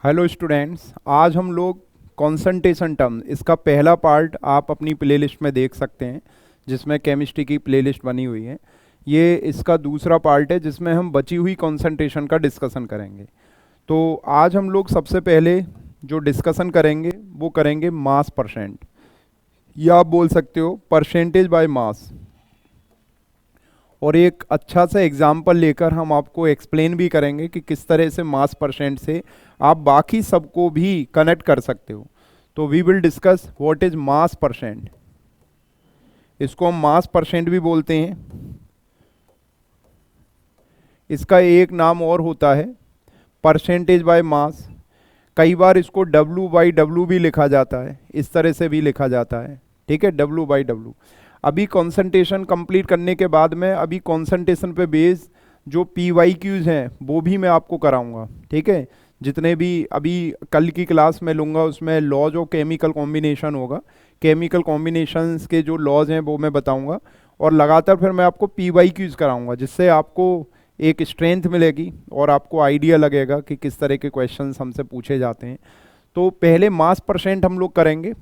Hello students, आज हम लोग कॉन्सेंट्रेशन टर्म इसका पहला पार्ट आप अपनी प्लेलिस्ट में देख सकते हैं, जिसमें केमिस्ट्री की प्लेलिस्ट बनी हुई है। ये इसका दूसरा पार्ट है जिसमें हम बची हुई कॉन्सेंट्रेशन का डिस्कशन करेंगे। तो आज हम लोग सबसे पहले जो डिस्कशन करेंगे वो करेंगे मास परसेंट, या आप बोल सकते हो परसेंटेज बाय मास। और एक अच्छा सा एग्जाम्पल लेकर हम आपको एक्सप्लेन भी करेंगे कि किस तरह से मास परसेंट से आप बाकी सबको भी कनेक्ट कर सकते हो। तो we will discuss what is mass percent. इसको हम मास परसेंट भी बोलते हैं। इसका एक नाम और होता है परसेंटेज बाय मास। कई बार इसको W बाई W भी लिखा जाता है, इस तरह से भी लिखा जाता है। ठीक है, W बाई W। अभी कॉन्सेंट्रेशन कंप्लीट करने के बाद में अभी कॉन्सेंट्रेशन पे बेस जो PYQs हैं वो भी मैं आपको कराऊंगा। ठीक है, जितने भी अभी कल की क्लास में लूँगा उसमें लॉज ऑफ केमिकल कॉम्बिनेशन होगा। केमिकल कॉम्बिनेशंस के जो लॉज हैं वो मैं बताऊंगा, और लगातार फिर मैं आपको PYQs कराऊंगा, जिससे आपको एक स्ट्रेंथ मिलेगी और आपको आइडिया लगेगा कि किस तरह के क्वेश्चंस हमसे पूछे जाते हैं। तो पहले मास परसेंट हम लोग करेंगे।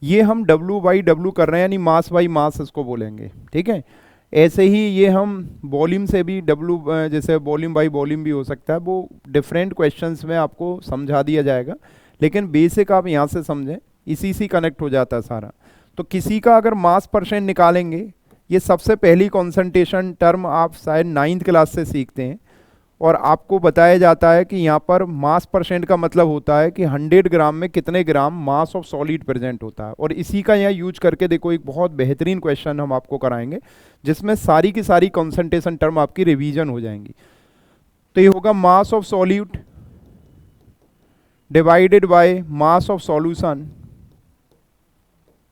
ये हम W बाई W कर रहे हैं, यानी मास बाई मास इसको बोलेंगे। ठीक है, ऐसे ही ये हम वॉल्यूम से भी W, जैसे वॉल्यूम बाई वॉल्यूम भी हो सकता है, वो डिफरेंट क्वेश्चंस में आपको समझा दिया जाएगा। लेकिन बेसिक आप यहाँ से समझें, इसी से कनेक्ट हो जाता है सारा। तो किसी का अगर मास परसेंट निकालेंगे, ये सबसे पहली कॉन्सेंट्रेशन टर्म आप शायद 9th क्लास से सीखते हैं, और आपको बताया जाता है कि यहाँ पर मास परसेंट का मतलब होता है कि 100 ग्राम में कितने ग्राम मास ऑफ सॉलिड प्रेजेंट होता है। और इसी का यहाँ यूज करके देखो, एक बहुत बेहतरीन क्वेश्चन हम आपको कराएंगे जिसमें सारी की सारी कॉन्सेंट्रेशन टर्म आपकी रिवीजन हो जाएंगी। तो ये होगा mass of solute divided by mass of solution,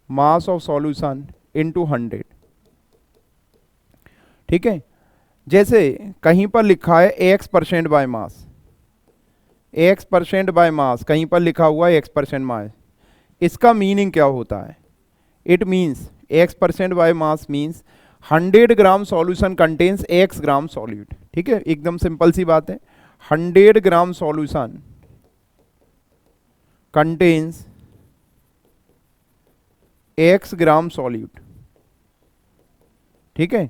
mass of solution into 100। ठीक है, जैसे कहीं पर लिखा है x% by mass, x% by mass कहीं पर लिखा हुआ है x% मास। इसका मीनिंग क्या होता है? It means x% by mass means 100 gram solution contains x gram solute. ठीक है, एकदम सिंपल सी बात है। 100 ग्राम solution contains x gram solute. ठीक है,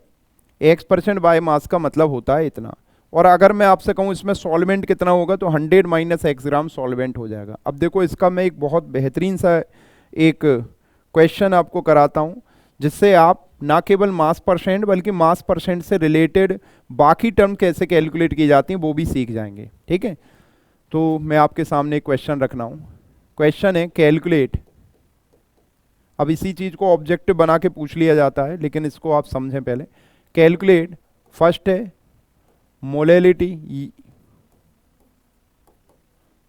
x% बाय मास का मतलब होता है इतना। और अगर मैं आपसे कहूं इसमें सॉल्वेंट कितना होगा, तो 100 माइनस x ग्राम सॉल्वेंट हो जाएगा। अब देखो, इसका मैं एक बहुत बेहतरीन सा एक क्वेश्चन आपको कराता हूं, जिससे आप ना केवल मास परसेंट बल्कि मास परसेंट से रिलेटेड बाकी टर्म कैसे कैलकुलेट की जाती हैं वो भी सीख जाएंगे। ठीक है, तो मैं आपके सामने एक क्वेश्चन रखना हूं। क्वेश्चन है कैलकुलेट। अब इसी चीज को ऑब्जेक्टिव बना के पूछ लिया जाता है, लेकिन इसको आप समझें पहले। कैलकुलेट, फर्स्ट है मोलैलिटी,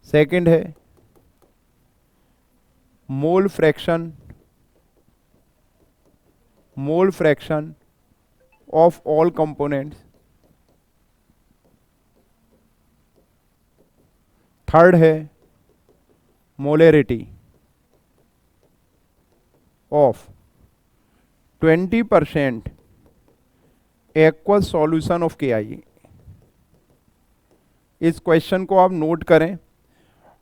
सेकंड है mole fraction, mole fraction of all components, third है molarity of 20% aqueous solution of KI। इस क्वेश्चन को आप नोट करें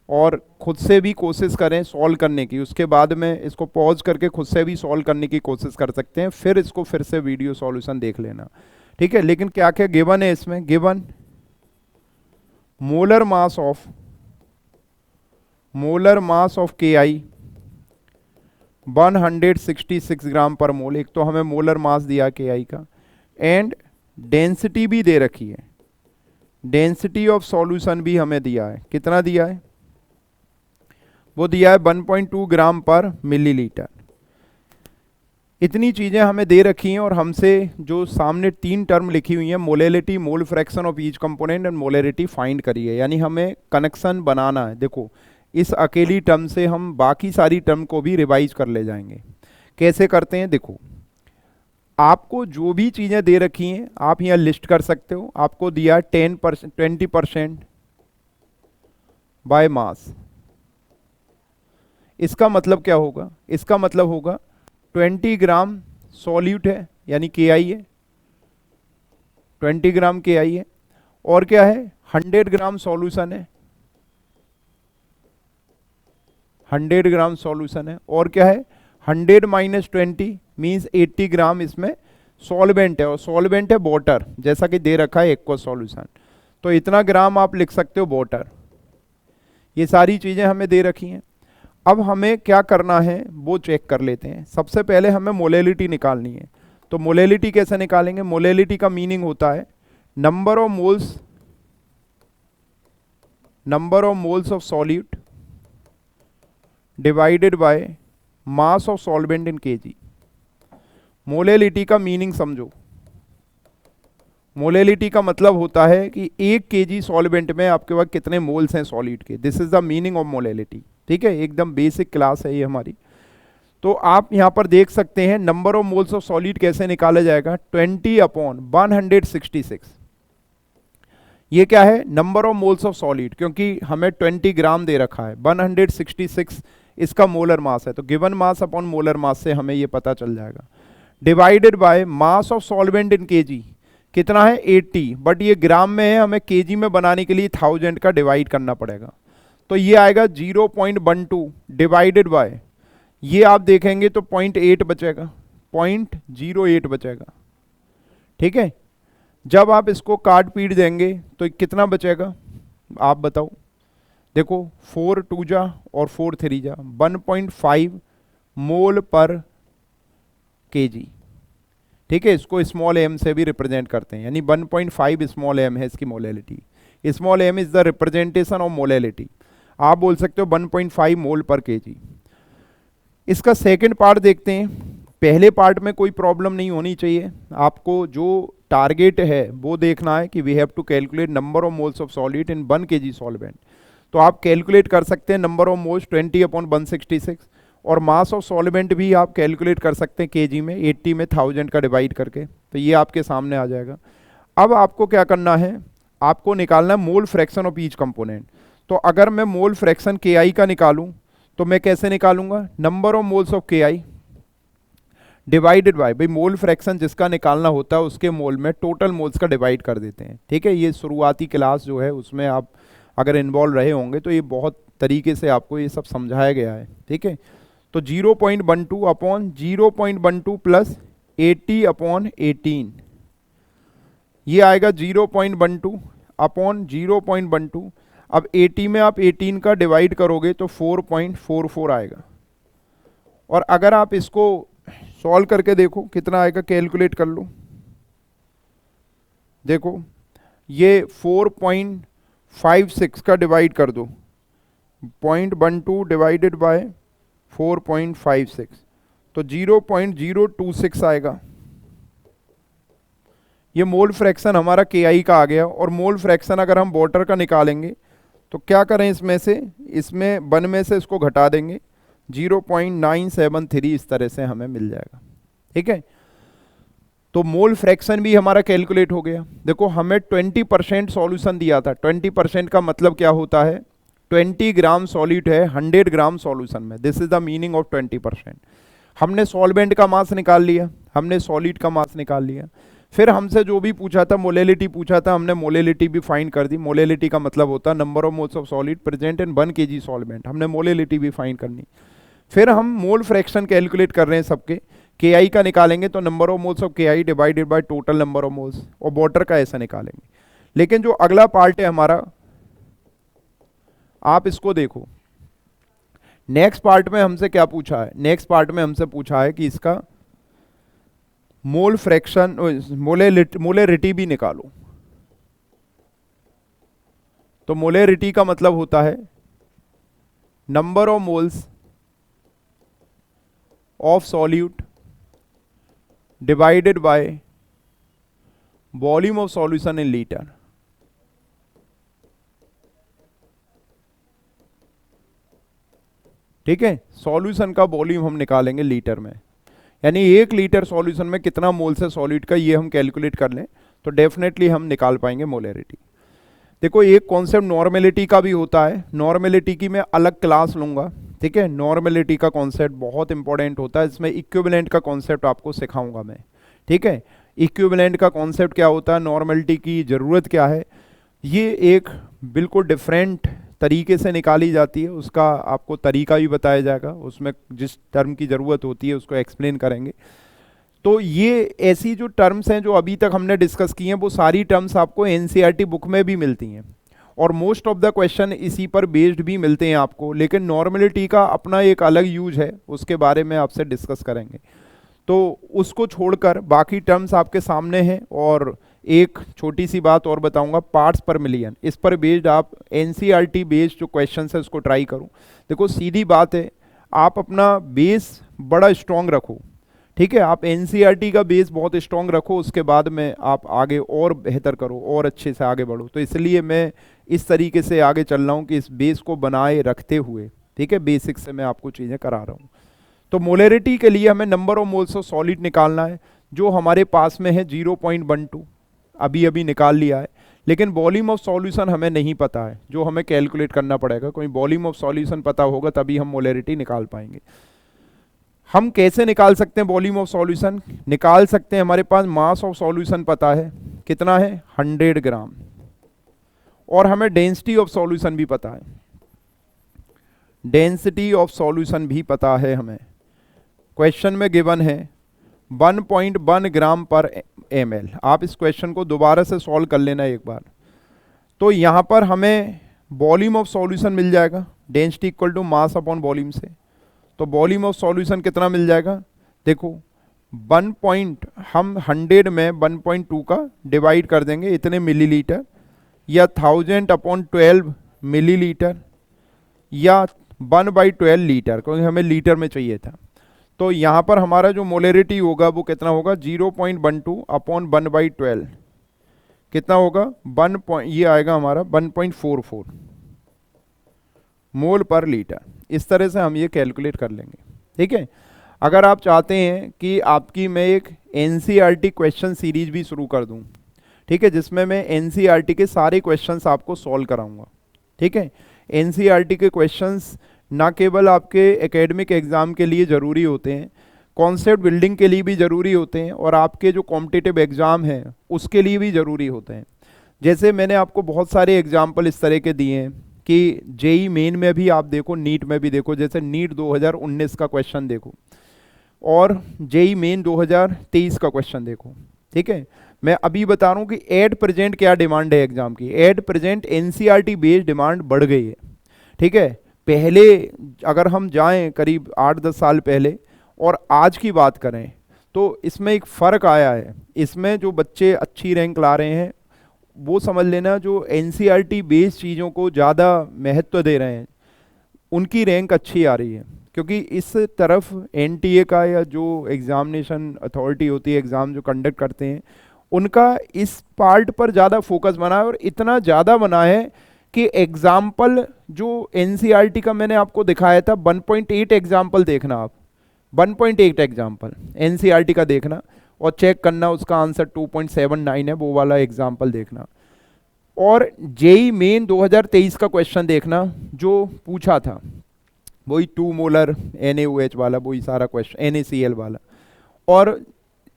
और खुद से भी कोशिश करें सॉल्व करने की। उसके बाद में इसको पॉज करके खुद से भी सॉल्व करने की कोशिश कर सकते हैं, फिर इसको फिर से वीडियो सॉल्यूशन देख लेना। ठीक है, लेकिन क्या क्या गिवन है इसमें? Given molar mass of KI 166 ग्राम पर मोल। एक तो हमें मोलर मास दिया KI का, एंड डेंसिटी भी दे रखी है। डेंसिटी ऑफ सॉल्यूशन भी हमें दिया है। कितना दिया है? वो दिया है 1.2 ग्राम पर मिलीलीटर। इतनी चीजें हमें दे रखी हैं, और हमसे जो सामने 3 टर्म लिखी हुई हैं, molality, mole fraction of each component and molarity, find करिए। यानी हमें कनेक्शन बनाना है। देखो, इस अकेली टर्म से हम बाकी सारी टर्म को भी रिवाइज कर ले जाएंगे। कैसे करते हैं? देखो, आपको जो भी चीजें दे रखी हैं आप यहाँ लिस्ट कर सकते हो। आपको दिया 20% बाय मास। इसका मतलब क्या होगा? इसका मतलब होगा 20 ग्राम सॉल्यूट है, यानी KI है, 20 ग्राम KI है। और क्या है? 100 ग्राम सॉल्यूशन है, 100 ग्राम सॉल्यूशन है। और क्या है, 100 माइनस 20 मीन्स 80 ग्राम इसमें सॉल्वेंट है, और सॉल्वेंट है वाटर, जैसा कि दे रखा है एक्वा सॉल्यूशन, तो इतना ग्राम आप लिख सकते हो वाटर। ये सारी चीज़ें हमें दे रखी हैं। अब हमें क्या करना है वो चेक कर लेते हैं। सबसे पहले हमें मोलेलिटी निकालनी है। तो मोलेलिटी कैसे निकालेंगे? मोलेलिटी का मीनिंग होता है number of moles of solute divided by mass of solvent in KG. Molality का मीनिंग समझो। मोलेलिटी का मतलब होता है कि 1 केजी सॉल्वेंट में आपके पास कितने मोल्स हैं सॉलिड के। This is the meaning of molality. ठीक है, एकदम बेसिक क्लास है ये हमारी। तो आप यहां पर देख सकते हैं number of moles of solid कैसे निकाला जाएगा, 20/166। ये क्या है, number of moles of solid, क्योंकि हमें 20 ग्राम दे रखा है, 166 इसका मोलर मास है, तो given mass upon molar mass से हमें ये पता चल जाएगा। Divided by mass of solvent in KG, कितना है 80, बट ये ग्राम में है, हमें केजी में बनाने के लिए 1000 का डिवाइड करना पड़ेगा। तो ये आएगा 0.12 डिवाइडेड बाय, ये आप देखेंगे तो 0.8 बचेगा, 0.08 बचेगा। ठीक है, जब आप इसको काट पीट देंगे तो कितना बचेगा आप बताओ। देखो 4 2 जा और 4 3 जा, 1.5 मोल पर केजी। ठीक है, इसको स्मॉल एम से भी रिप्रेजेंट करते हैं, यानी 1.5 स्मॉल एम है इसकी molality. Small M is the representation of molality. आप बोल सकते हो 1.5 मोल पर केजी। इसका सेकंड पार्ट देखते हैं। पहले पार्ट में कोई प्रॉब्लम नहीं होनी चाहिए, आपको जो टारगेट है वो देखना है कि we have to calculate number of moles of solid in 1 KG solvent. तो आप कैलकुलेट कर सकते हैं नंबर ऑफ मोल्स 20/166, और मास ऑफ सॉल्वेंट भी आप कैलकुलेट कर सकते हैं केजी में, 80 में 1000 का डिवाइड करके, तो ये आपके सामने आ जाएगा। अब आपको क्या करना है, आपको निकालना है mole fraction of each component. तो अगर मैं मोल फ्रैक्शन के आई का निकालूं तो मैं कैसे निकालूंगा, number of moles of K I divided bye, भाई मोल फ्रैक्शन जिसका निकालना होता है उसके मोल में टोटल मोल्स का डिवाइड कर देते हैं। ठीक है, ये शुरुआती क्लास जो है उसमें आप अगर इन्वॉल्व रहे होंगे तो ये बहुत तरीके से आपको ये सब समझाया गया है। ठीक है, तो 0.12 अपॉन 0.12 प्लस 80/18, ये आएगा 0.12 अपॉन 0.12। अब 80 में आप 18 का डिवाइड करोगे तो 4.44 आएगा। और अगर आप इसको सॉल्व करके देखो कितना आएगा, कैलकुलेट कर लो। देखो ये 4.56 का डिवाइड कर दो, 0.12 डिवाइडेड बाय 4.56, तो 0.026 आएगा। ये मोल फ्रैक्शन हमारा के आई का आ गया। और मोल फ्रैक्शन अगर हम वाटर का निकालेंगे तो क्या करें, इसमें से इसमें 1 में से इसको घटा देंगे, 0.973 इस तरह से हमें मिल जाएगा। ठीक है, तो मोल फ्रैक्शन भी हमारा कैलकुलेट हो गया। देखो हमें 20% सॉल्यूशन दिया था। 20% का मतलब क्या होता है, 20 ग्राम सॉलिड है 100 ग्राम सॉल्यूशन में, this is the meaning of 20%। हमने सॉल्वेंट का मास निकाल लिया, हमने सॉलिड का मास निकाल लिया, फिर हमसे जो भी पूछा था मोलेलिटी पूछा था, हमने मोलेलिटी भी फाइंड कर दी। मोलेलिटी का मतलब होता है number of moles of solid present in 1 KG solvent, हमने मोलेलिटी भी फाइंड करनी। फिर हम मोल फ्रैक्शन कैलकुलेट कर रहे हैं सबके, के आई का निकालेंगे तो number of moles of K I divided by total number of moles, और वाटर का ऐसा निकालेंगे। लेकिन जो अगला पार्ट है हमारा, आप इसको देखो, नेक्स्ट पार्ट में हमसे क्या पूछा है, नेक्स्ट पार्ट में हमसे पूछा है कि इसका मोल फ्रैक्शन मोलेरिटी भी निकालो। तो मोलेरिटी का मतलब होता है number of moles of solute divided by volume of solution in litre. ठीक है, सॉल्यूशन का वॉल्यूम हम निकालेंगे लीटर में, यानी 1 लीटर सॉल्यूशन में कितना मोल्स है सॉलिड का, ये हम कैलकुलेट कर लें तो डेफिनेटली हम निकाल पाएंगे मोलेरिटी। देखो एक कॉन्सेप्ट नॉर्मेलिटी का भी होता है, नॉर्मेलिटी की मैं अलग क्लास लूंगा। ठीक है, नॉर्मेलिटी का कॉन्सेप्ट बहुत इंपॉर्टेंट होता है, इसमें इक्विवेलेंट का कॉन्सेप्ट आपको सिखाऊंगा मैं। ठीक है, इक्विवेलेंट का कॉन्सेप्ट क्या होता है, नॉर्मेलिटी की ज़रूरत क्या है, ये एक बिल्कुल डिफरेंट तरीके से निकाली जाती है उसका आपको तरीका भी बताया जाएगा, उसमें जिस टर्म की ज़रूरत होती है उसको एक्सप्लेन करेंगे। तो ये ऐसी जो टर्म्स हैं जो अभी तक हमने डिस्कस की हैं वो सारी टर्म्स आपको एनसीईआरटी बुक में भी मिलती हैं और मोस्ट ऑफ द क्वेश्चन इसी पर बेस्ड भी मिलते हैं आपको, लेकिन नॉर्मलिटी का अपना एक अलग यूज है, उसके बारे में आपसे डिस्कस करेंगे। तो उसको छोड़कर बाकी टर्म्स आपके सामने हैं। और एक छोटी सी बात और बताऊंगा, पार्ट्स पर मिलियन, इस पर बेस्ड आप एनसीईआरटी बेस्ड जो क्वेश्चन है उसको ट्राई करूं। देखो सीधी बात है, आप अपना बेस बड़ा स्ट्रांग रखो, ठीक है, आप एनसीईआरटी का बेस बहुत स्ट्रांग रखो, उसके बाद में आप आगे और बेहतर करो और अच्छे से आगे बढ़ो। तो इसलिए मैं इस तरीके से आगे चल रहा हूँ कि इस बेस को बनाए रखते हुए, ठीक है, बेसिक से मैं आपको चीज़ें करा रहा हूँ। तो मोलरिटी के लिए हमें number of moles of solid निकालना है, जो हमारे पास में है 0.12, अभी अभी निकाल लिया है, लेकिन वॉल्यूम ऑफ सॉल्यूशन हमें नहीं पता है, जो हमें कैलकुलेट करना पड़ेगा। कोई वॉल्यूम ऑफ सॉल्यूशन पता होगा तभी हम मोलरिटी निकाल पाएंगे। हम कैसे निकाल सकते हैं वॉल्यूम ऑफ सॉल्यूशन? निकाल सकते हैं, हमारे पास मास ऑफ सॉल्यूशन पता है कितना है 100 ग्राम, और हमें डेंसिटी ऑफ सॉल्यूशन भी पता है, डेंसिटी ऑफ सॉल्यूशन भी पता है हमें। क्वेश्चन में गिवन है 1.1 ग्राम पर ml। आप इस क्वेश्चन को दोबारा से सॉल्व कर लेना एक बार। तो यहाँ पर हमें वॉल्यूम ऑफ सॉल्यूशन मिल जाएगा, density equal to mass upon volume से। तो वॉल्यूम ऑफ सॉल्यूशन कितना मिल जाएगा? देखो हम 100 में 1.2 का डिवाइड कर देंगे इतने मिलीलीटर, या 1000 अपॉन 12 मिलीलीटर, या 1/12 लीटर, क्योंकि हमें लीटर में चाहिए था। तो यहाँ पर हमारा जो मोलरिटी होगा वो कितना होगा 0.12 अपॉन 1/12, कितना होगा ये आएगा हमारा 1.44 मोल पर लीटर। इस तरह से हम ये कैलकुलेट कर लेंगे, ठीक है। अगर आप चाहते हैं कि आपकी मैं एक एनसीईआरटी क्वेश्चन सीरीज भी शुरू कर दूं, ठीक है, जिसमें मैं एनसीईआरटी के सारे क्वेश्चंस आपको सॉल्व कराऊंगा, ठीक है। एनसीईआरटी के क्वेश्चंस ना केवल आपके एकेडमिक एग्जाम के लिए ज़रूरी होते हैं, कॉन्सेप्ट बिल्डिंग के लिए भी ज़रूरी होते हैं, और आपके जो कॉम्पिटिटिव एग्ज़ाम हैं उसके लिए भी ज़रूरी होते हैं। जैसे मैंने आपको बहुत सारे एग्जाम्पल इस तरह के दिए हैं कि जेई मेन में भी आप देखो, नीट में भी देखो, जैसे नीट 2019 का क्वेश्चन देखो और जेई मेन 2023 का क्वेश्चन देखो, ठीक है। मैं अभी बता रहा हूँ कि एट प्रेजेंट क्या डिमांड है एग्जाम की। At present NCERT based demand बढ़ गई है, ठीक है। पहले अगर हम जाएं करीब 8-10 साल पहले और आज की बात करें तो इसमें एक फ़र्क आया है। इसमें जो बच्चे अच्छी रैंक ला रहे हैं वो समझ लेना, जो एनसीईआरटी बेस्ड चीज़ों को ज़्यादा महत्व दे रहे हैं उनकी रैंक अच्छी आ रही है, क्योंकि इस तरफ एनटीए का या जो एग्जामिनेशन अथॉरिटी होती है, एग्ज़ाम जो कंडक्ट करते हैं, उनका इस पार्ट पर ज़्यादा फोकस बना है, और इतना ज़्यादा बना है कि एग्जाम्पल जो एनसीईआरटी का मैंने आपको दिखाया था 1.8 एग्जाम्पल देखना, आप 1.8 एग्जाम्पल एनसीईआरटी का देखना और चेक करना, उसका आंसर 2.79 है, वो वाला एग्जाम्पल देखना। और जेई मेन 2023 का क्वेश्चन देखना जो पूछा था, वही 2 मोलर NaOH वाला, वही सारा क्वेश्चन NaCl वाला, और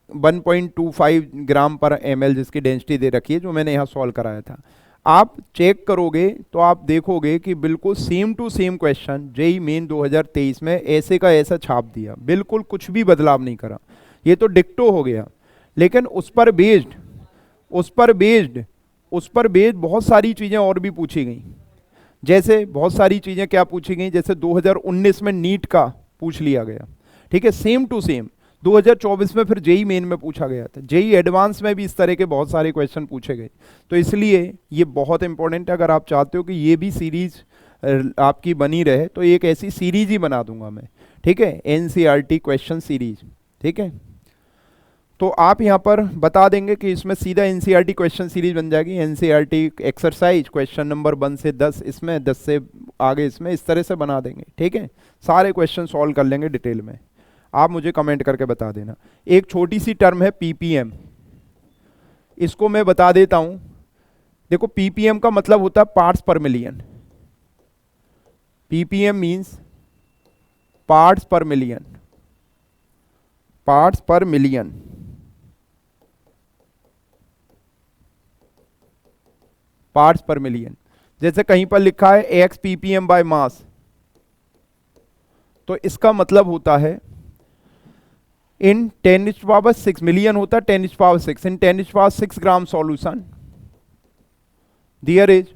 1.25 ग्राम पर ml जिसकी डेंसिटी दे रखी है, जो मैंने यहाँ सॉल्व कराया था। आप चेक करोगे तो आप देखोगे कि बिल्कुल same to same question JEE Main 2023 में ऐसे का ऐसा छाप दिया, बिल्कुल कुछ भी बदलाव नहीं करा, ये तो डिक्टो हो गया। लेकिन उस पर बेस्ड बहुत सारी चीज़ें और भी पूछी गई। जैसे बहुत सारी चीज़ें क्या पूछी गई, जैसे 2019 में नीट का पूछ लिया गया, ठीक है, सेम टू सेम। 2024 में फिर जेई मेन में पूछा गया था, जेई एडवांस में भी इस तरह के बहुत सारे क्वेश्चन पूछे गए। तो इसलिए ये बहुत इंपॉर्टेंट है। अगर आप चाहते हो कि ये भी सीरीज आपकी बनी रहे तो एक ऐसी सीरीज ही बना दूंगा मैं, ठीक है, एनसीईआरटी क्वेश्चन सीरीज, ठीक है। तो आप यहाँ पर बता देंगे कि इसमें सीधा एनसीईआरटी क्वेश्चन सीरीज बन जाएगी, एनसीईआरटी एक्सरसाइज क्वेश्चन नंबर 1 से 10 इसमें, 10 से आगे इसमें, इस तरह से बना देंगे, ठीक है। सारे क्वेश्चन सॉल्व कर लेंगे डिटेल में। आप मुझे कमेंट करके बता देना। एक छोटी सी टर्म है पीपीएम, इसको मैं बता देता हूं। देखो पीपीएम का मतलब होता है पार्ट्स पर मिलियन। पीपीएम मींस पार्ट्स पर मिलियन, पार्ट्स पर मिलियन। पार्ट्स पर मिलियन जैसे कहीं पर लिखा है x ppm बाय मास, तो इसका मतलब होता है इन 10⁶, मिलियन होता है 10⁶, in 10⁶ gram solution there is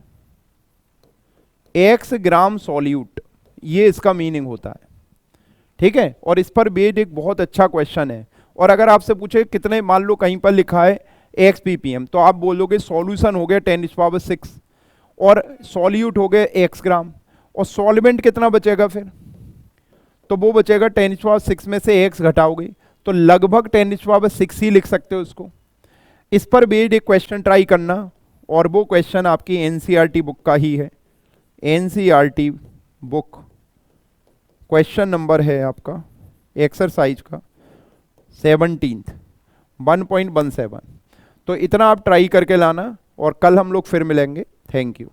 x gram solute, ये इसका मीनिंग होता है। ठीक है, और इस पर बेस्ड एक बहुत अच्छा क्वेश्चन है। और अगर आपसे पूछे कितने, मान लो कहीं पर लिखा है x ppm, तो आप बोलोगे सॉल्यूशन हो गया 10⁶ और सॉल्यूट हो गए x ग्राम, और सॉल्वेंट कितना बचेगा फिर, तो वो बचेगा 10⁶ में से x घटाओगे, तो लगभग 10⁶ ही लिख सकते हो इसको। इस पर बेस्ड एक क्वेश्चन ट्राई करना, और वो क्वेश्चन आपकी एनसीईआरटी बुक का ही है। एनसीईआरटी बुक क्वेश्चन नंबर है आपका एक्सरसाइज का 17th 1.17। तो इतना आप ट्राई करके लाना, और कल हम लोग फिर मिलेंगे। Thank you.